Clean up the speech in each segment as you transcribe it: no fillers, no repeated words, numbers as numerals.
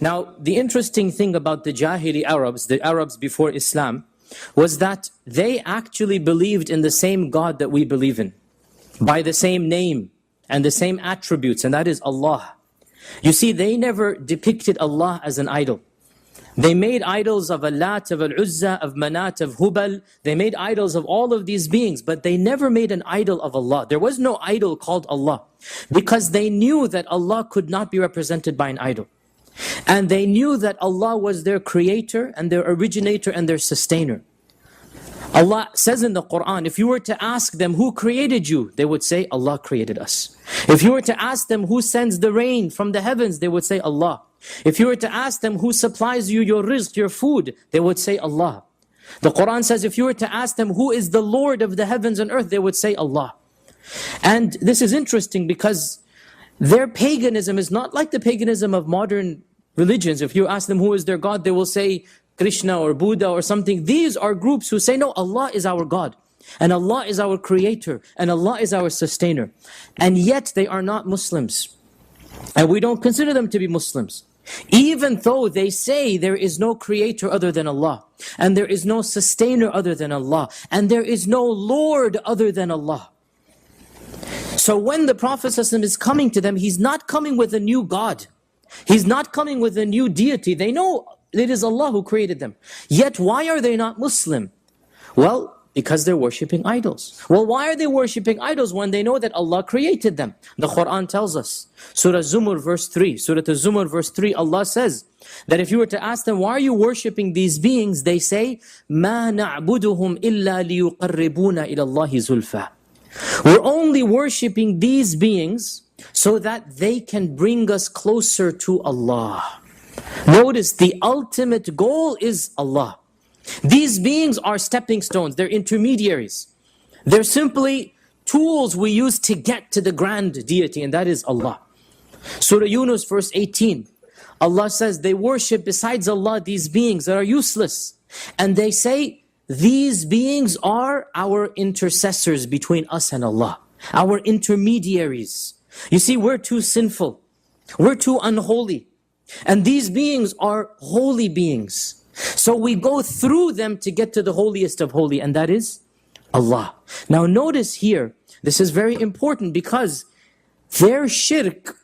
Now, the interesting thing about the Jahili Arabs, the Arabs before Islam, was that they actually believed in the same God that we believe in, by the same name and the same attributes, and that is Allah. You see, they never depicted Allah as an idol. They made idols of Allat, of Al-Uzza, of Manat, of Hubal. They made idols of all of these beings, but they never made an idol of Allah. There was no idol called Allah, because they knew that Allah could not be represented by an idol. And they knew that Allah was their creator and their originator and their sustainer. Allah says in the Quran, if you were to ask them who created you, they would say, Allah created us. If you were to ask them who sends the rain from the heavens, they would say, Allah. If you were to ask them who supplies you your rizq, your food, they would say, Allah. The Quran says, if you were to ask them who is the Lord of the heavens and earth, they would say, Allah. And this is interesting because their paganism is not like the paganism of modern religions. If you ask them who is their God, they will say Krishna or Buddha or something. These are groups who say, no, Allah is our God, and Allah is our creator, and Allah is our sustainer. And yet they are not Muslims. And we don't consider them to be Muslims. Even though they say there is no creator other than Allah, and there is no sustainer other than Allah, and there is no Lord other than Allah. So when the Prophet ﷺ is coming to them, he's not coming with a new God. He's not coming with a new deity. They know it is Allah who created them. Yet why are they not Muslim? Well, because they're worshipping idols. Well, why are they worshipping idols when they know that Allah created them? The Quran tells us, Surah Zumur verse 3, Surah Zumur verse 3, Allah says that if you were to ask them, why are you worshipping these beings? They say, مَا نَعْبُدُهُمْ إِلَّا لِيُقَرِّبُونَ إِلَى اللَّهِ زُلْفَى. We're only worshipping these beings so that they can bring us closer to Allah. Notice the ultimate goal is Allah. These beings are stepping stones, they're intermediaries. They're simply tools we use to get to the grand deity, and that is Allah. Surah Yunus verse 18, Allah says they worship besides Allah these beings that are useless. And they say, these beings are our intercessors between us and Allah, our intermediaries. You see, we're too sinful, we're too unholy, and these beings are holy beings. So we go through them to get to the holiest of holy, and that is Allah. Now notice here, this is very important because their shirk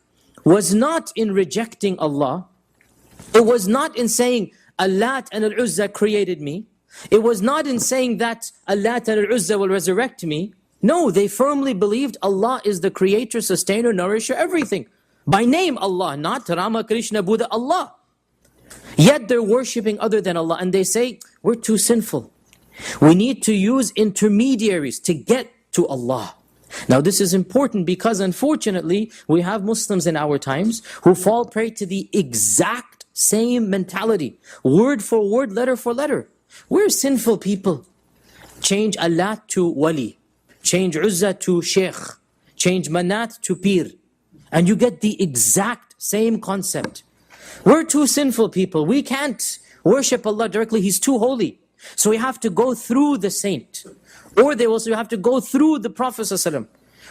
was not in rejecting Allah. It was not in saying, Allat and Al-Uzza created me. It was not in saying that Allat and Al-Uzza will resurrect me. No, they firmly believed Allah is the creator, sustainer, nourisher, everything. By name Allah, not Rama, Krishna, Buddha, Allah. Yet they're worshipping other than Allah, and they say, we're too sinful. We need to use intermediaries to get to Allah. Now this is important because unfortunately, we have Muslims in our times who fall prey to the exact same mentality. Word for word, letter for letter. We're sinful people. Change Allah to Wali. Change Uzza to Sheikh. Change Manat to Pir. And you get the exact same concept. We're too sinful people. We can't worship Allah directly. He's too holy. So we have to go through the saint. Or they also have to go through the Prophet ﷺ.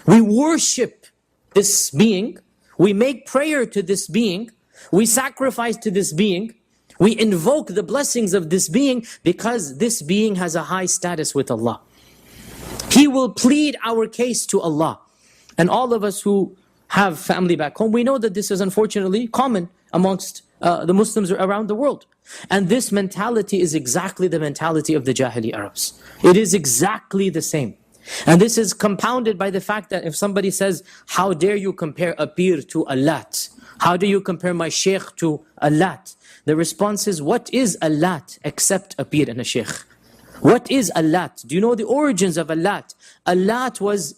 We worship this being. We make prayer to this being. We sacrifice to this being. We invoke the blessings of this being because this being has a high status with Allah. He will plead our case to Allah. And all of us who have family back home, we know that this is unfortunately common amongst the Muslims around the world. And this mentality is exactly the mentality of the Jahili Arabs. It is exactly the same. And this is compounded by the fact that if somebody says, how dare you compare a pir to Allat? How do you compare my sheikh to Allat? The response is, what is Allat except a pir and a sheikh? What is Allat? Do you know the origins of Allat? Allat was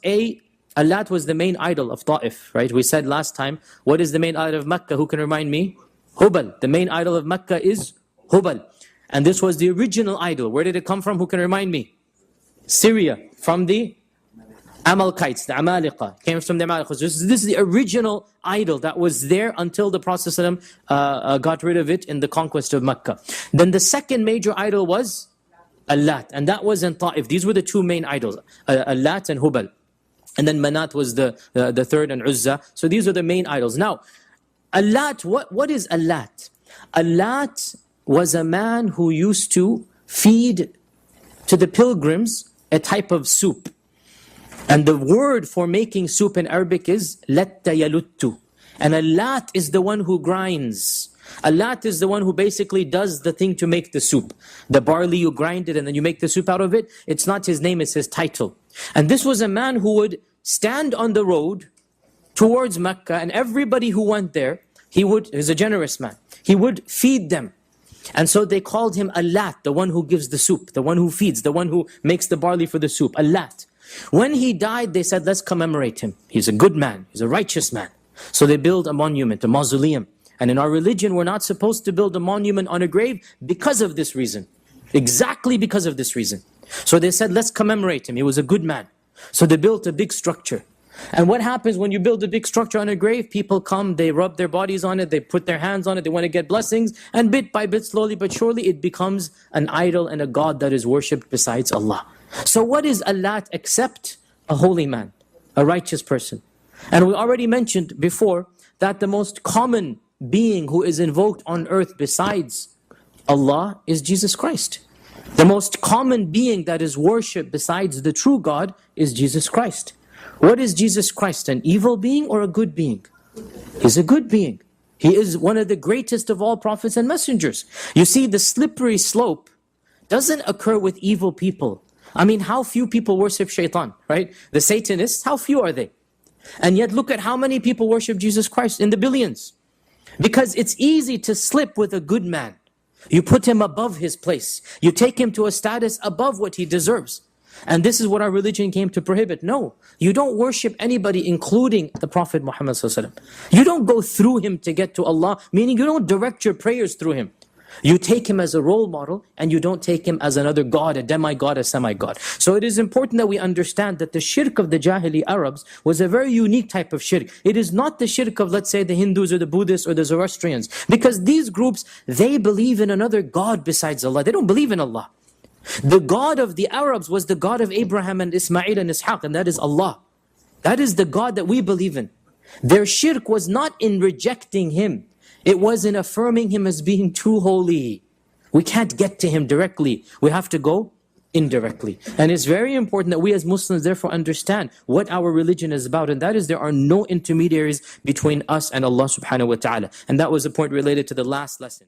the main idol of Ta'if, right? We said last time, what is the main idol of Mecca? Who can remind me? Hubal. The main idol of Mecca is Hubal. And this was the original idol. Where did it come from? Who can remind me? Syria, from the Amalekites, the Amaliqa. Came from the Amalekites. This is the original idol that was there until the Prophet ﷺ got rid of it in the conquest of Mecca. Then the second major idol was Allat. And that was in Ta'if. These were the two main idols, Allat and Hubal. And then Manat was the third, and Uzza. So these are the main idols. Now, Allat, what is Allat? Allat was a man who used to feed to the pilgrims a type of soup. And the word for making soup in Arabic is latta yaluttu. And Allat is the one who grinds. Allat is the one who basically does the thing to make the soup. The barley, you grind it and then you make the soup out of it. It's not his name, it's his title. And this was a man who would stand on the road towards Mecca, and everybody who went there, he was a generous man. He would feed them. And so they called him Allat, the one who gives the soup, the one who feeds, the one who makes the barley for the soup, Allat. When he died, they said, let's commemorate him. He's a good man, he's a righteous man. So they build a monument, a mausoleum. And in our religion, we're not supposed to build a monument on a grave because of this reason. Exactly because of this reason. So they said, let's commemorate him. He was a good man. So they built a big structure. And what happens when you build a big structure on a grave? People come, they rub their bodies on it, they put their hands on it, they want to get blessings. And bit by bit, slowly but surely, it becomes an idol and a god that is worshipped besides Allah. So what is Allat except a holy man, a righteous person? And we already mentioned before that the most common being who is invoked on earth besides Allah is Jesus Christ. The most common being that is worshipped besides the true God is Jesus Christ. What is Jesus Christ? An evil being or a good being? He's a good being. He is one of the greatest of all prophets and messengers. You see, the slippery slope doesn't occur with evil people. I mean, how few people worship shaitan, right? The Satanists, how few are they? And yet look at how many people worship Jesus Christ, in the billions. Because it's easy to slip with a good man. You put him above his place. You take him to a status above what he deserves. And this is what our religion came to prohibit. No, you don't worship anybody, including the Prophet Muhammad ﷺ. You don't go through him to get to Allah, meaning you don't direct your prayers through him. You take him as a role model, and you don't take him as another god, a demigod, a semi-god. So it is important that we understand that the shirk of the Jahili Arabs was a very unique type of shirk. It is not the shirk of, let's say, the Hindus or the Buddhists or the Zoroastrians. Because these groups, they believe in another god besides Allah. They don't believe in Allah. The God of the Arabs was the God of Abraham and Ismail and Ishaq, and that is Allah. That is the God that we believe in. Their shirk was not in rejecting Him. It was in affirming Him as being too holy. We can't get to Him directly. We have to go indirectly. And it's very important that we as Muslims therefore understand what our religion is about, and that is there are no intermediaries between us and Allah subhanahu wa ta'ala. And that was a point related to the last lesson.